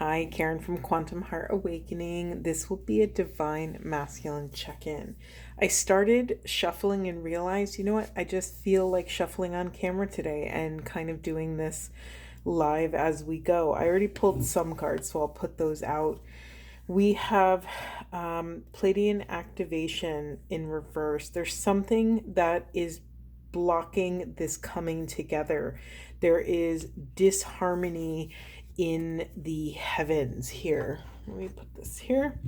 Hi, Karen from Quantum Heart Awakening. This will be a divine masculine check-in. I started shuffling and realized, you know what? I just feel like shuffling on camera today and kind of doing this live as we go. I already pulled some cards, so I'll put those out. We have Pleiadian activation in reverse. There's something that is blocking this coming together. There is disharmony in the heavens here. Let me put this here.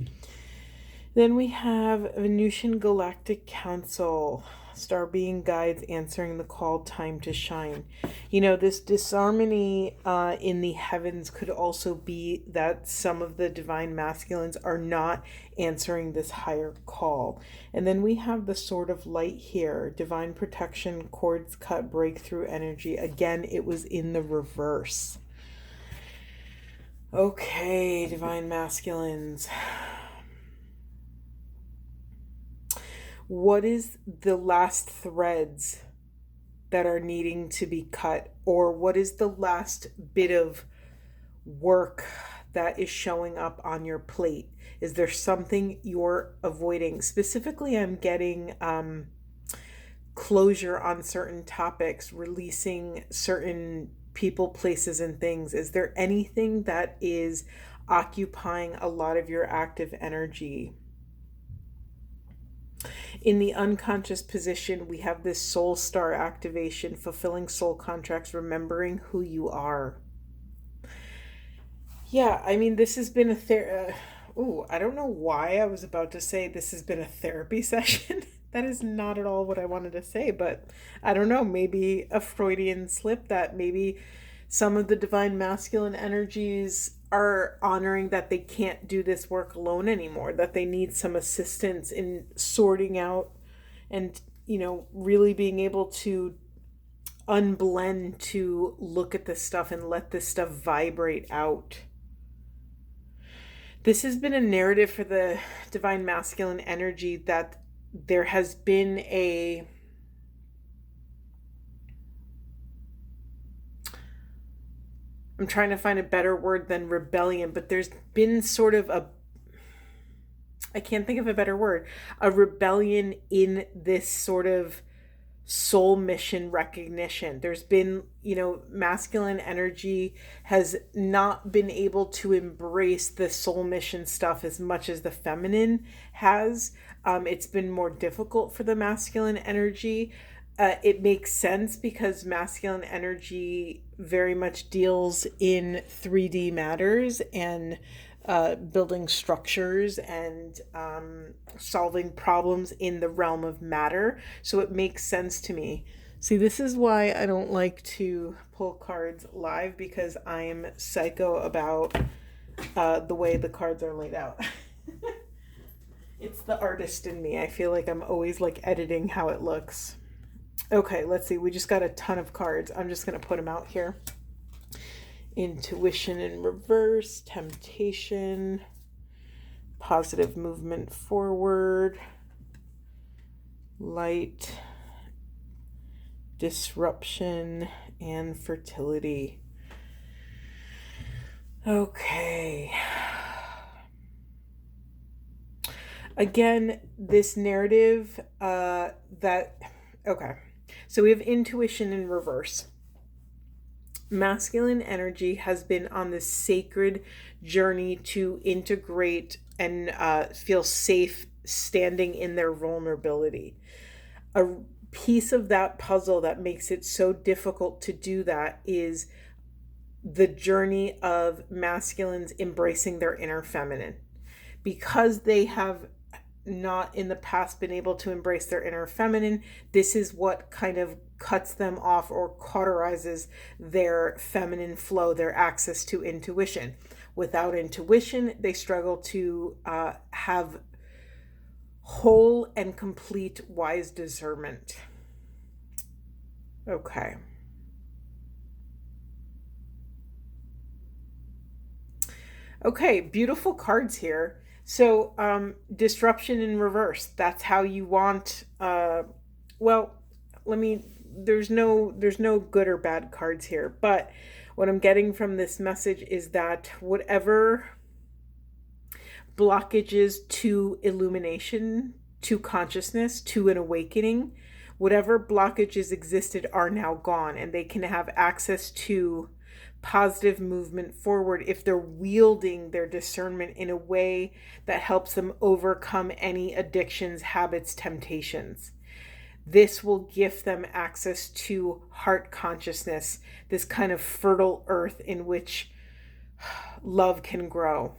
Then we have Venusian Galactic Council, star being guides answering the call, time to shine. You know, this disharmony in the heavens could also be that some of the divine masculines are not answering this higher call. And then we have the Sword of Light here, divine protection, cords cut, breakthrough energy. Again, it was in the reverse. Okay, divine masculines. What is the last threads that are needing to be cut? Or what is the last bit of work that is showing up on your plate? Is there something you're avoiding? Specifically, I'm getting closure on certain topics, releasing certain people, places, and things. Is there anything that is occupying a lot of your active energy? In the unconscious position, we have this soul star activation, fulfilling soul contracts, remembering who you are. Yeah, I mean, this has been I don't know why I was about to say this has been a therapy session. That is not at all what I wanted to say, but I don't know, maybe a Freudian slip that maybe some of the divine masculine energies are honoring that they can't do this work alone anymore, that they need some assistance in sorting out and, you know, really being able to unblend, to look at this stuff and let this stuff vibrate out. This has been a narrative for the divine masculine energy that there has been I'm trying to find a better word than rebellion, but there's been sort of I can't think of a better word, a rebellion in this sort of soul mission recognition. There's been, you know, masculine energy has not been able to embrace the soul mission stuff as much as the feminine has. It's been more difficult for the masculine energy. It makes sense because masculine energy very much deals in 3D matters and building structures and solving problems in the realm of matter. So it makes sense to me. See, this is why I don't like to pull cards live, because I am psycho about the way the cards are laid out. It's the artist in me. I feel like I'm always like editing how it looks. Okay, let's see. We just got a ton of cards. I'm just going to put them out here. Intuition in reverse, temptation, positive movement forward, light, disruption, and fertility. Okay. Again, this narrative okay. So we have intuition in reverse. Masculine energy has been on this sacred journey to integrate and feel safe standing in their vulnerability. A piece of that puzzle that makes it so difficult to do that is the journey of masculines embracing their inner feminine. Because they have not in the past been able to embrace their inner feminine, this is what kind of cuts them off or cauterizes their feminine flow, their access to intuition. Without intuition, they struggle to have whole and complete wise discernment. Okay. Okay, beautiful cards here. So disruption in reverse, that's how you want, there's no good or bad cards here, but What I'm getting from this message is that whatever blockages to illumination, to consciousness, to an awakening, whatever blockages existed are now gone, and they can have access to positive movement forward if they're wielding their discernment in a way that helps them overcome any addictions, habits, temptations. This will gift them access to heart consciousness, this kind of fertile earth in which love can grow.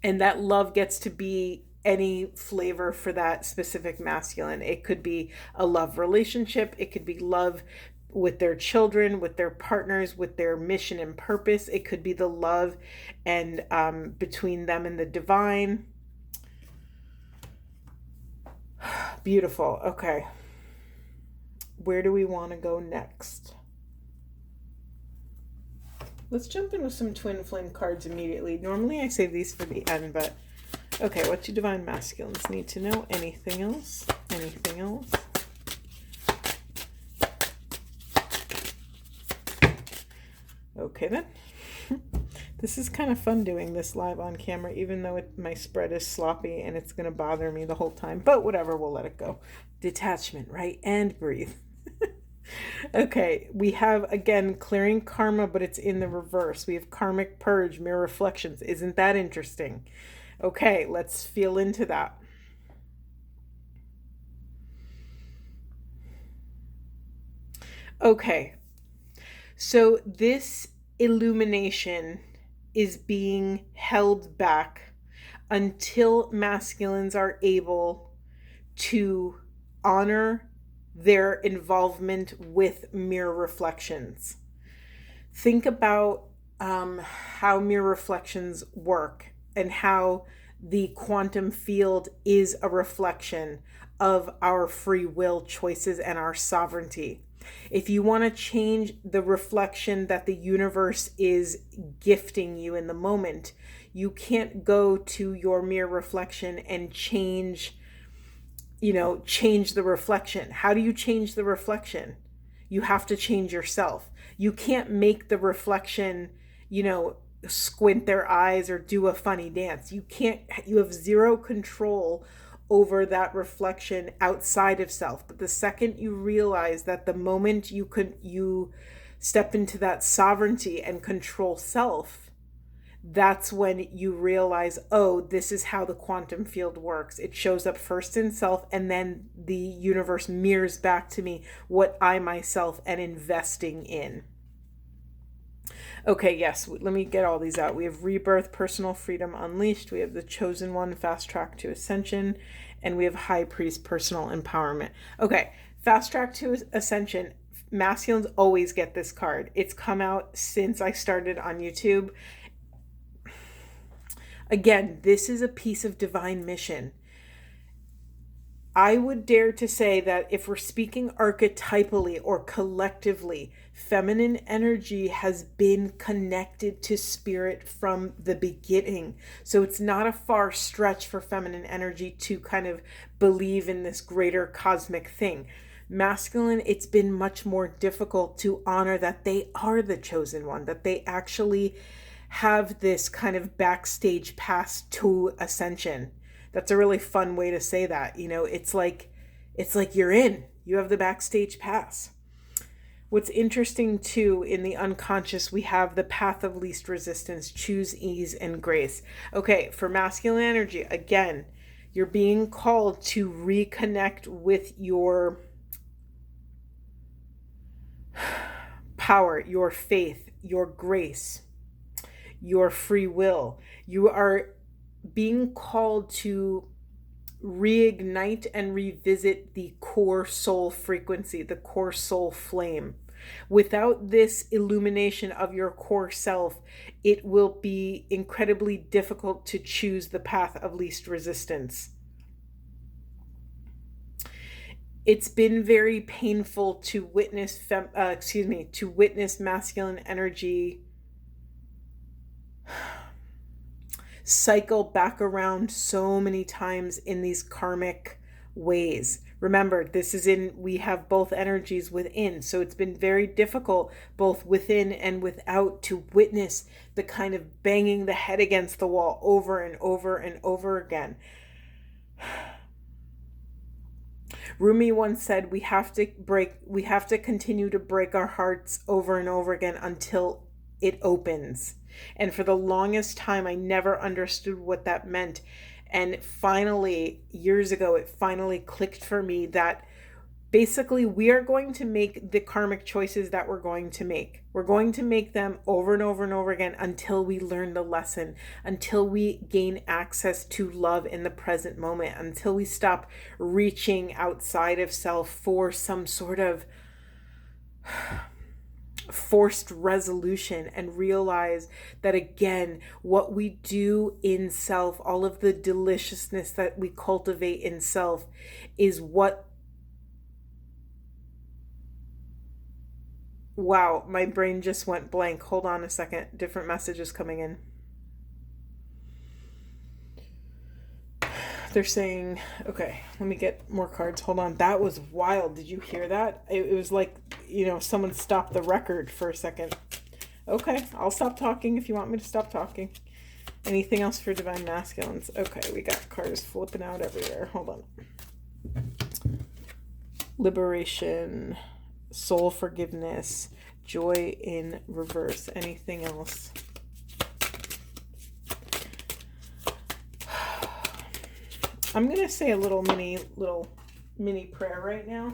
And that love gets to be any flavor for that specific masculine. It could be a love relationship. It could be love with their children, with their partners, with their mission and purpose. It could be the love and between them and the divine. Beautiful. Okay. Where do we want to go next? Let's jump in with some twin flame cards immediately. Normally I save these for the end, but okay, what do divine masculines need to know? Anything else? Anything else? Okay then. This is kind of fun doing this live on camera, even though my spread is sloppy and it's going to bother me the whole time. But whatever, we'll let it go. Detachment, right? And breathe. Okay, we have, again, clearing karma, but it's in the reverse. We have karmic purge, mirror reflections. Isn't that interesting? Okay, let's feel into that. Okay, so this illumination is being held back until masculines are able to honor their involvement with mirror reflections. Think about how mirror reflections work and how the quantum field is a reflection of our free will choices and our sovereignty. If you want to change the reflection that the universe is gifting you in the moment, you can't go to your mirror reflection and change the reflection. How do you change the reflection? You have to change yourself. You can't make the reflection, squint their eyes or do a funny dance. You have zero control over that reflection outside of self. But the second you realize that the moment you step into that sovereignty and control self, that's when you realize, oh, this is how the quantum field works. It shows up first in self, and then the universe mirrors back to me what I myself am investing in. Okay, yes, let me get all these out. We have Rebirth, Personal Freedom Unleashed. We have the Chosen One, Fast Track to Ascension. And we have High Priest, Personal Empowerment. Okay, Fast Track to Ascension. Masculines always get this card. It's come out since I started on YouTube. Again, this is a piece of divine mission. I would dare to say that if we're speaking archetypally or collectively, feminine energy has been connected to spirit from the beginning. So it's not a far stretch for feminine energy to kind of believe in this greater cosmic thing. Masculine, it's been much more difficult to honor that they are the chosen one, that they actually have this kind of backstage pass to ascension. That's a really fun way to say that. It's like you have the backstage pass. What's interesting too, in the unconscious, we have the path of least resistance, choose ease and grace. Okay, for masculine energy, again, you're being called to reconnect with your power, your faith, your grace, your free will. You are being called to reignite and revisit the core soul frequency, the core soul flame. Without this illumination of your core self, it will be incredibly difficult to choose the path of least resistance. It's been very painful to witness masculine energy cycle back around so many times in these karmic ways. Remember, we have both energies within. So it's been very difficult, both within and without, to witness the kind of banging the head against the wall over and over and over again. Rumi once said, we have to continue to break our hearts over and over again until it opens. And for the longest time, I never understood what that meant. And finally, years ago, it finally clicked for me that basically we are going to make the karmic choices that we're going to make. We're going to make them over and over and over again until we learn the lesson, until we gain access to love in the present moment, until we stop reaching outside of self for some sort of forced resolution, and realize that, again, what we do in self, all of the deliciousness that we cultivate in self, is what... Wow, my brain just went blank. Hold on a second. Different messages coming in. They're saying, okay, let me get more cards. Hold on. That was wild. Did you hear that? It was like, someone stopped the record for a second. Okay, I'll stop talking if you want me to stop talking. Anything else for Divine Masculines? Okay, we got cards flipping out everywhere. Hold on. Liberation, soul forgiveness, joy in reverse. Anything else? I'm going to say a little mini prayer right now.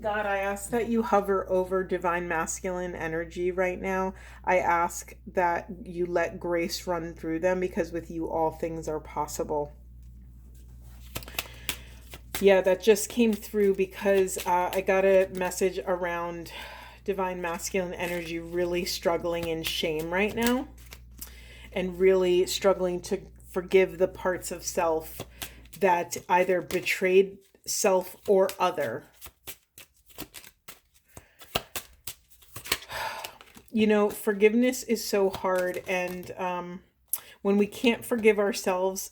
God, I ask that you hover over Divine Masculine energy right now. I ask that you let grace run through them, because with you all things are possible. Yeah, that just came through because I got a message around Divine Masculine energy really struggling in shame right now, and really struggling to forgive the parts of self that either betrayed self or other. Forgiveness is so hard, and when we can't forgive ourselves,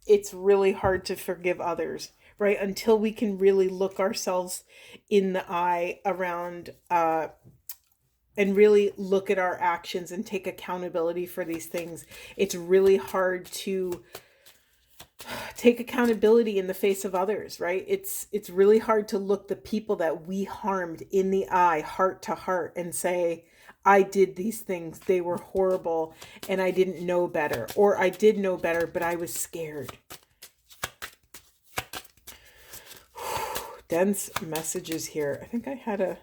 it's really hard to forgive others, right? Until we can really look ourselves in the eye around and really look at our actions and take accountability for these things. It's really hard to take accountability in the face of others, right? It's really hard to look the people that we harmed in the eye, heart to heart, and say, I did these things, they were horrible, and I didn't know better. Or I did know better, but I was scared. Dense messages here. I think I had a...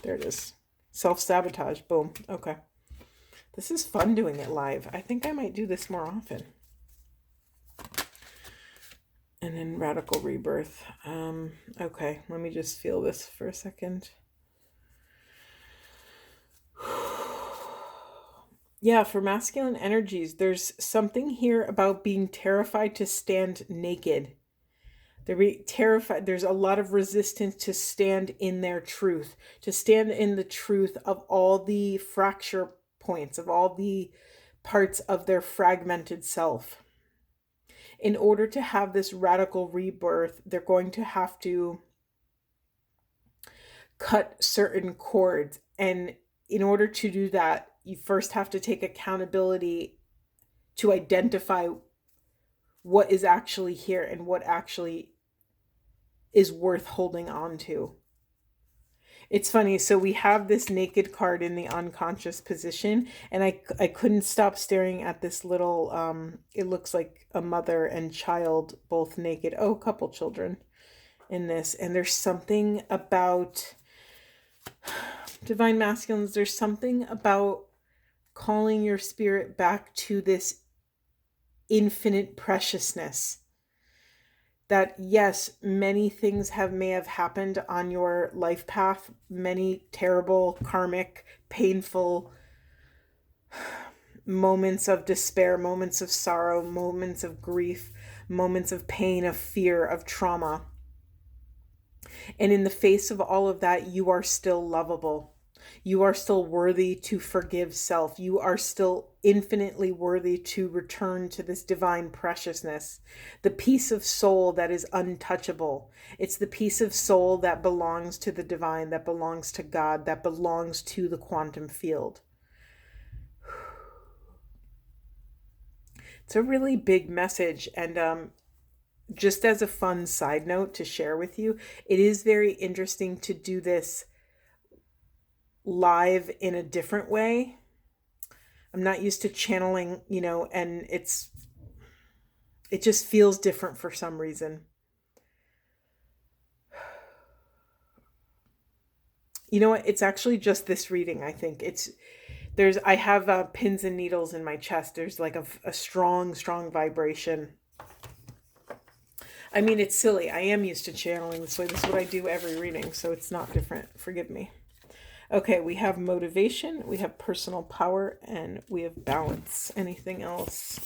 There it is. Self-sabotage. Boom. Okay. This is fun doing it live. I think I might do this more often. And then radical rebirth. Okay, let me just feel this for a second. Yeah, for masculine energies, there's something here about being terrified to stand naked. They're terrified. There's a lot of resistance to stand in their truth, to stand in the truth of all the fracture points, of all the parts of their fragmented self. In order to have this radical rebirth, they're going to have to cut certain cords. And in order to do that, you first have to take accountability to identify what is actually here and what actually is worth holding on to. It's funny. So we have this naked card in the unconscious position, and I couldn't stop staring at this little, it looks like a mother and child, both naked. Oh, a couple children in this. And there's something about Divine Masculines. There's something about calling your spirit back to this infinite preciousness. That yes, many things may have happened on your life path, many terrible, karmic, painful moments of despair, moments of sorrow, moments of grief, moments of pain, of fear, of trauma. And in the face of all of that, you are still lovable. You are still worthy to forgive self. You are still infinitely worthy to return to this divine preciousness, the peace of soul that is untouchable. It's the peace of soul that belongs to the divine, that belongs to God, that belongs to the quantum field. It's a really big message. And just as a fun side note to share with you, it is very interesting to do this live in a different way. I'm not used to channeling, and it just feels different for some reason. You know what? It's actually just this reading, I think. I have pins and needles in my chest. There's like a strong, strong vibration. I mean, it's silly. I am used to channeling this way. This is what I do every reading, so it's not different. Forgive me. Okay, we have motivation, we have personal power, and we have balance. Anything else?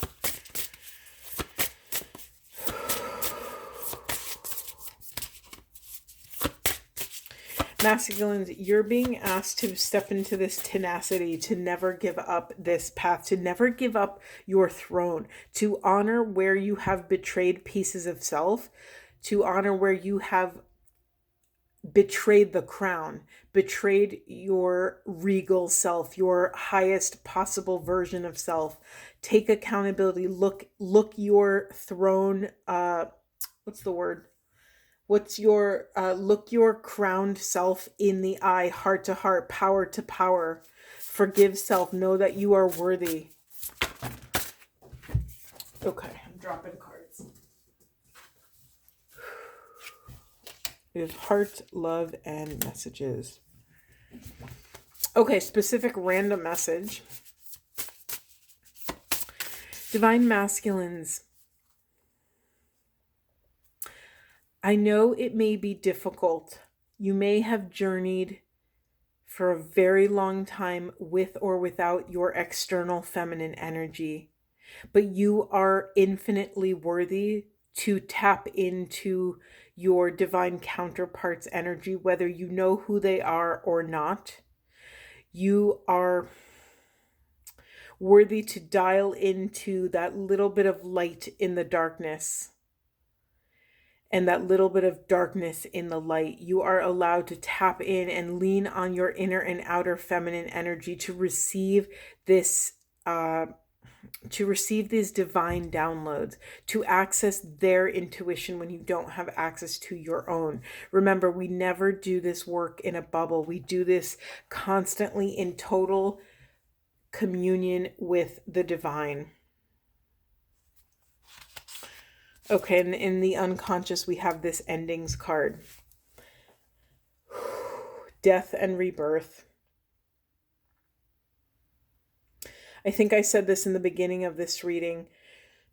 Masculines, you're being asked to step into this tenacity, to never give up this path, to never give up your throne, to honor where you have betrayed pieces of self, to honor where you have betrayed the crown, betrayed your regal self, your highest possible version of self. Take accountability. Look your throne. What's the word? Look your crowned self in the eye, heart to heart, power to power. Forgive self. Know that you are worthy. Okay, I'm dropping cards. We have heart, love, and messages. Okay, specific random message. Divine masculines, I know it may be difficult. You may have journeyed for a very long time with or without your external feminine energy, but you are infinitely worthy to tap into your divine counterpart's energy, whether you know who they are or not. You are worthy to dial into that little bit of light in the darkness and that little bit of darkness in the light. You are allowed to tap in and lean on your inner and outer feminine energy to receive this to receive these divine downloads, to access their intuition when you don't have access to your own. Remember, we never do this work in a bubble. We do this constantly in total communion with the divine. Okay, and in the unconscious, we have this endings card. Death and rebirth. I think I said this in the beginning of this reading.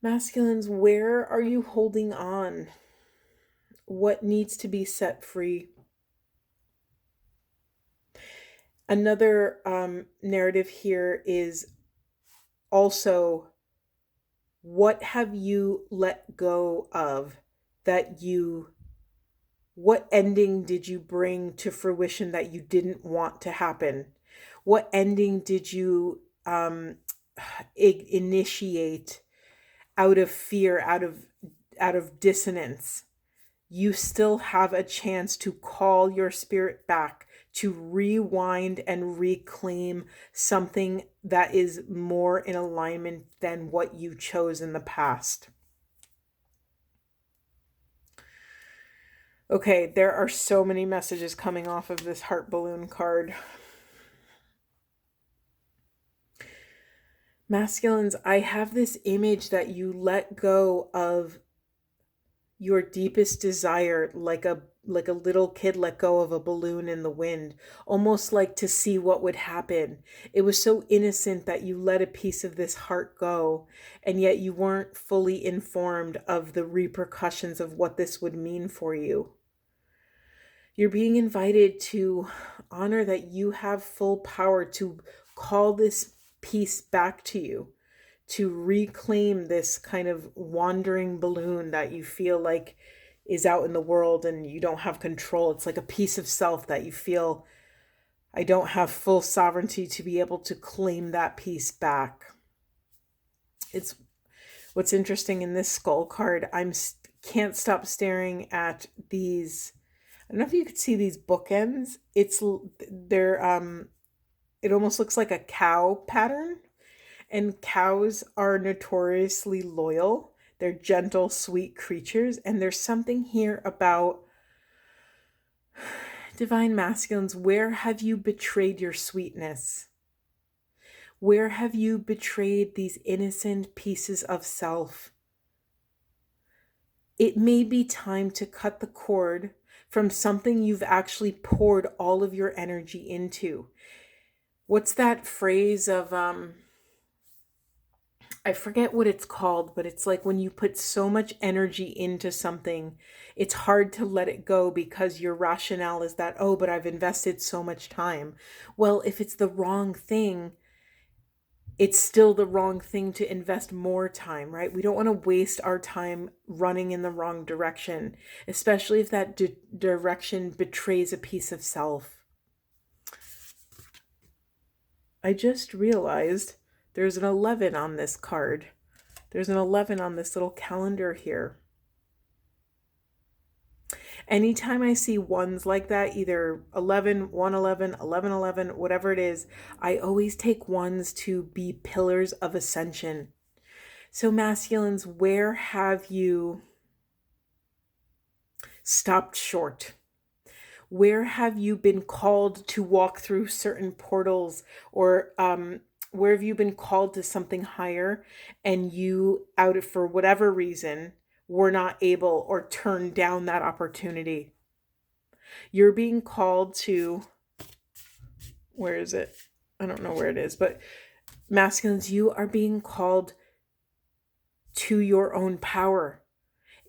Masculines, where are you holding on? What needs to be set free? Another narrative here is also, what have you let go of what ending did you bring to fruition that you didn't want to happen? What ending did you initiate out of fear, out of dissonance? You still have a chance to call your spirit back, to rewind and reclaim something that is more in alignment than what you chose in the past. Okay, there are so many messages coming off of this heart balloon card. Masculines, I have this image that you let go of your deepest desire, like a little kid let go of a balloon in the wind, almost like to see what would happen. It was so innocent that you let a piece of this heart go, and yet you weren't fully informed of the repercussions of what this would mean for you. You're being invited to honor that you have full power to call this piece back to you, to reclaim this kind of wandering balloon that you feel like is out in the world and you don't have control. It's like a piece of self that you feel I don't have full sovereignty to be able to claim that piece back. It's what's interesting in this skull card. Can't stop staring at these. I don't know if you could see these bookends. They're it almost looks like a cow pattern, and cows are notoriously loyal. They're gentle, sweet creatures, and there's something here about divine masculines. Where have you betrayed your sweetness? Where have you betrayed these innocent pieces of self? It may be time to cut the cord from something you've actually poured all of your energy into. What's that phrase of, I forget what it's called, but it's like when you put so much energy into something, it's hard to let it go because your rationale is that, oh, but I've invested so much time. Well, if it's the wrong thing, it's still the wrong thing to invest more time, right? We don't want to waste our time running in the wrong direction, especially if that direction betrays a piece of self. I just realized there's an 11 on this card. There's an 11 on this little calendar here. Anytime I see ones like that, either 11, 111, 1111, whatever it is, I always take ones to be pillars of ascension. So masculines, where have you stopped short? Where have you been called to walk through certain portals, or where have you been called to something higher and you, for whatever reason, were not able or turned down that opportunity? You're being called to, where is it? I don't know where it is, but masculines, you are being called to your own power.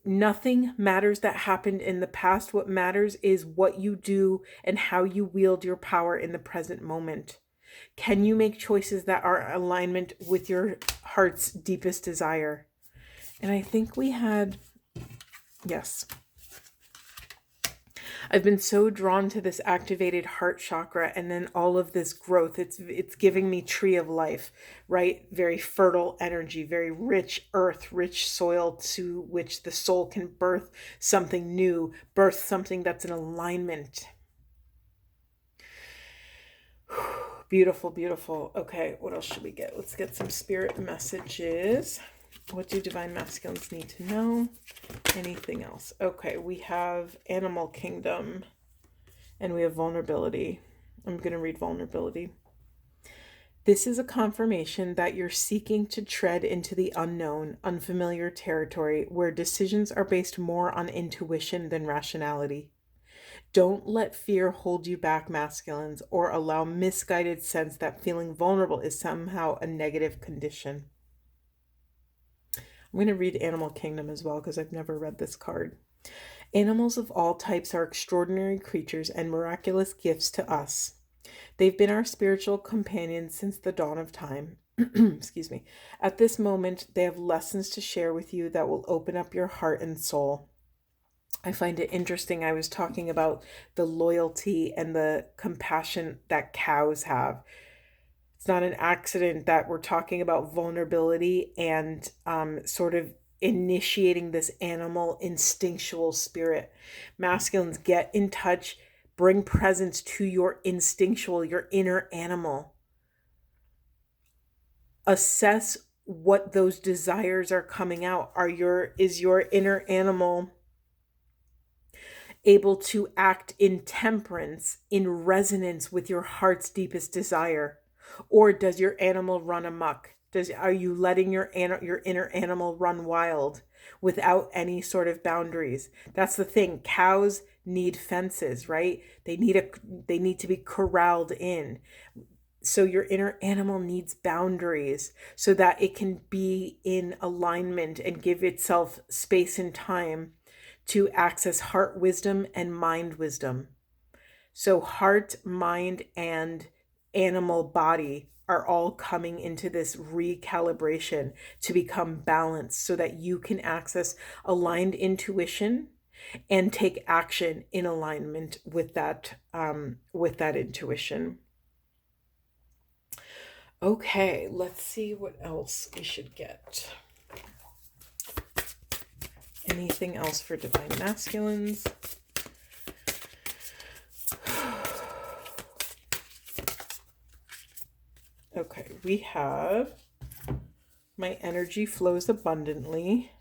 Nothing matters that happened in the past. What matters is what you do and how you wield your power in the present moment. Can you make choices that are in alignment with your heart's deepest desire? And I think we had, yes. I've been so drawn to this activated heart chakra and then all of this growth. It's giving me tree of life, right? Very fertile energy, very rich earth, rich soil to which the soul can birth something new, birth something that's in alignment. Beautiful, beautiful. Okay, what else should we get? Let's get some spirit messages. What do divine masculines need to know? Anything else? Okay, we have animal kingdom and we have vulnerability. I'm going to read vulnerability. This is a confirmation that you're seeking to tread into the unknown, unfamiliar territory where decisions are based more on intuition than rationality. Don't let fear hold you back, masculines, or allow misguided sense that feeling vulnerable is somehow a negative condition. I'm going to read Animal Kingdom as well because I've never read this card. Animals of all types are extraordinary creatures and miraculous gifts to us. They've been our spiritual companions since the dawn of time. Excuse me. At this moment, they have lessons to share with you that will open up your heart and soul. I find it interesting. I was talking about the loyalty and the compassion that cows have. It's not an accident that we're talking about vulnerability and sort of initiating this animal instinctual spirit. Masculines, get in touch, bring presence to your instinctual, your inner animal. Assess what those desires are coming out. Is your inner animal able to act in temperance, in resonance with your heart's deepest desire? Or does your animal run amok? Are you letting your inner animal run wild without any sort of boundaries? That's the thing. Cows need fences, right? They need to be corralled in. So your inner animal needs boundaries so that it can be in alignment and give itself space and time to access heart wisdom and mind wisdom. So heart, mind, and animal body are all coming into this recalibration to become balanced so that you can access aligned intuition and take action in alignment with that intuition. Okay, let's see what else we should get. Anything else for divine masculines? Okay, we have my energy flows abundantly.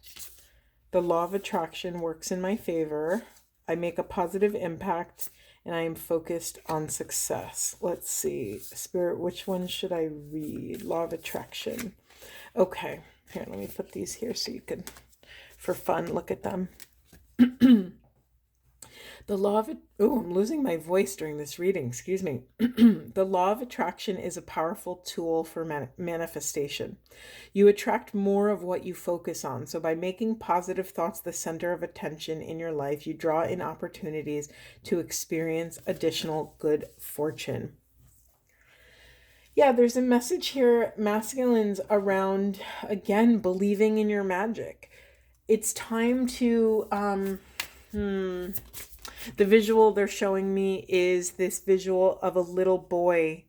The law of attraction works in my favor. I make a positive impact and I am focused on success. Let's see. Spirit, which one should I read? Law of attraction. Okay, here, let me put these here so you can, for fun, look at them. The law of, I'm losing my voice during this reading, excuse me. The law of attraction is a powerful tool for manifestation. You attract more of what you focus on. So by making positive thoughts the center of attention in your life, you draw in opportunities to experience additional good fortune. Yeah, there's a message here, masculines, around, again, believing in your magic. It's time to, the visual they're showing me is this visual of a little boy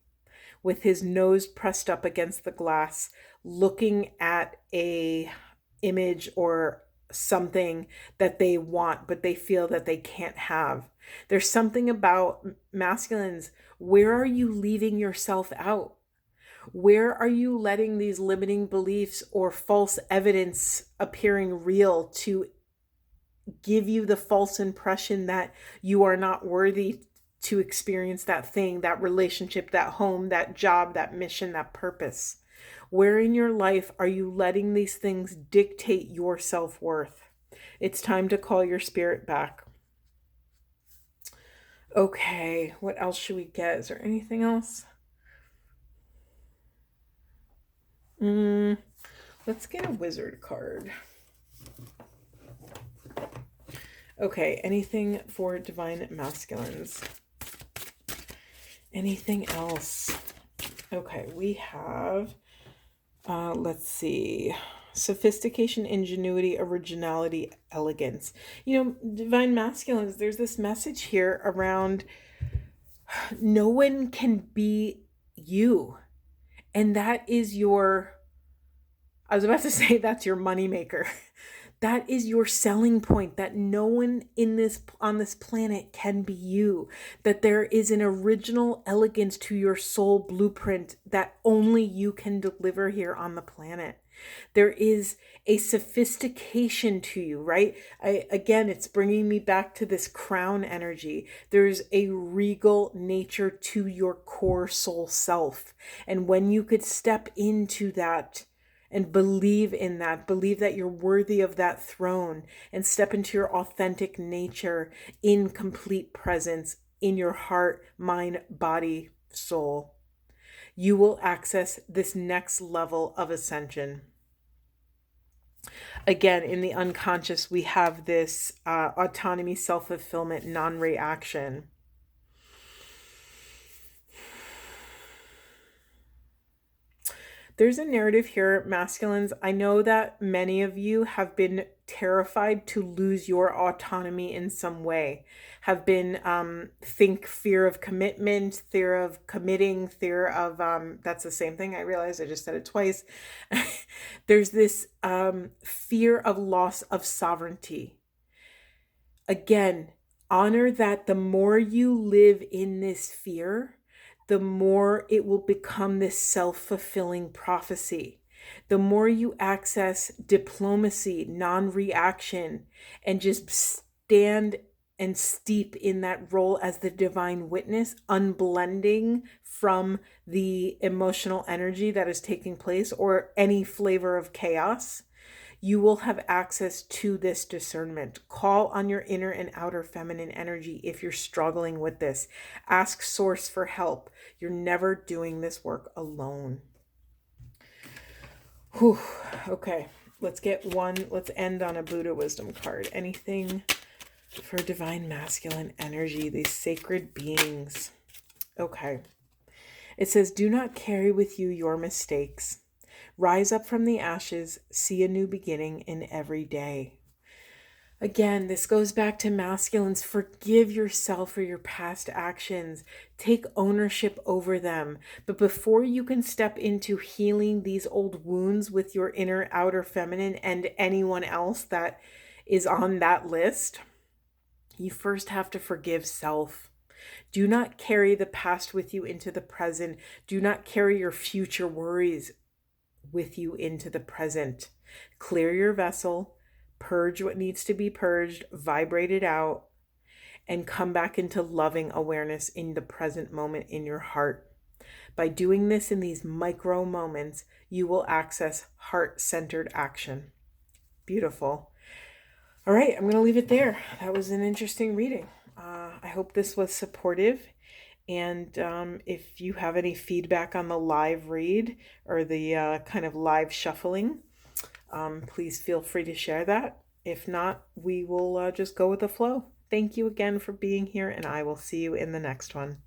with his nose pressed up against the glass, looking at a image or something that they want, but they feel that they can't have. There's something about masculines. Where are you leaving yourself out? Where are you letting these limiting beliefs or false evidence appearing real to give you the false impression that you are not worthy to experience that thing, that relationship, that home, that job, that mission, that purpose? Where in your life are you letting these things dictate your self-worth? It's time to call your spirit back. Okay, what else should we get? Is there anything else? Let's get a wizard card. Okay, anything for divine masculines? Anything else? Okay, we have, let's see, sophistication, ingenuity, originality, elegance. You know, divine masculines, there's this message here around no one can be you. And that is your, I was about to say that's your moneymaker. That is your selling point, that no one on this planet can be you, that there is an original elegance to your soul blueprint that only you can deliver here on the planet. There is a sophistication to you, right? Again, it's bringing me back to this crown energy. There's a regal nature to your core soul self. And when you could step into that and believe in that, believe that you're worthy of that throne, and step into your authentic nature in complete presence in your heart, mind, body, soul, you will access this next level of ascension. Again, in the unconscious, we have this autonomy, self-fulfillment, non-reaction. There's a narrative here, masculines. I know that many of you have been terrified to lose your autonomy in some way, have been fear of commitment, fear of committing, fear of, that's the same thing. I realized I just said it twice. There's this fear of loss of sovereignty. Again, honor that the more you live in this fear, the more it will become this self-fulfilling prophecy. The more you access diplomacy, non-reaction, and just stand and steep in that role as the divine witness, unblending from the emotional energy that is taking place or any flavor of chaos, you will have access to this discernment. Call on your inner and outer feminine energy if you're struggling with this. Ask Source for help. You're never doing this work alone. Whew. Okay, let's end on a Buddha wisdom card. Anything for divine masculine energy, these sacred beings. Okay. It says, do not carry with you your mistakes. Rise up from the ashes, see a new beginning in every day. Again, this goes back to masculines. Forgive yourself for your past actions. Take ownership over them. But before you can step into healing these old wounds with your inner outer feminine and anyone else that is on that list, you first have to forgive self. Do not carry the past with you into the present. Do not carry your future worries with you into the present. Clear your vessel, purge what needs to be purged, vibrate it out, and come back into loving awareness in the present moment in your heart. By doing this in these micro moments, you will access heart-centered action. Beautiful. All right, I'm going to leave it there. That was an interesting reading. I hope this was supportive. And if you have any feedback on the live read or the kind of live shuffling, please feel free to share that. If not, we will just go with the flow. Thank you again for being here, and I will see you in the next one.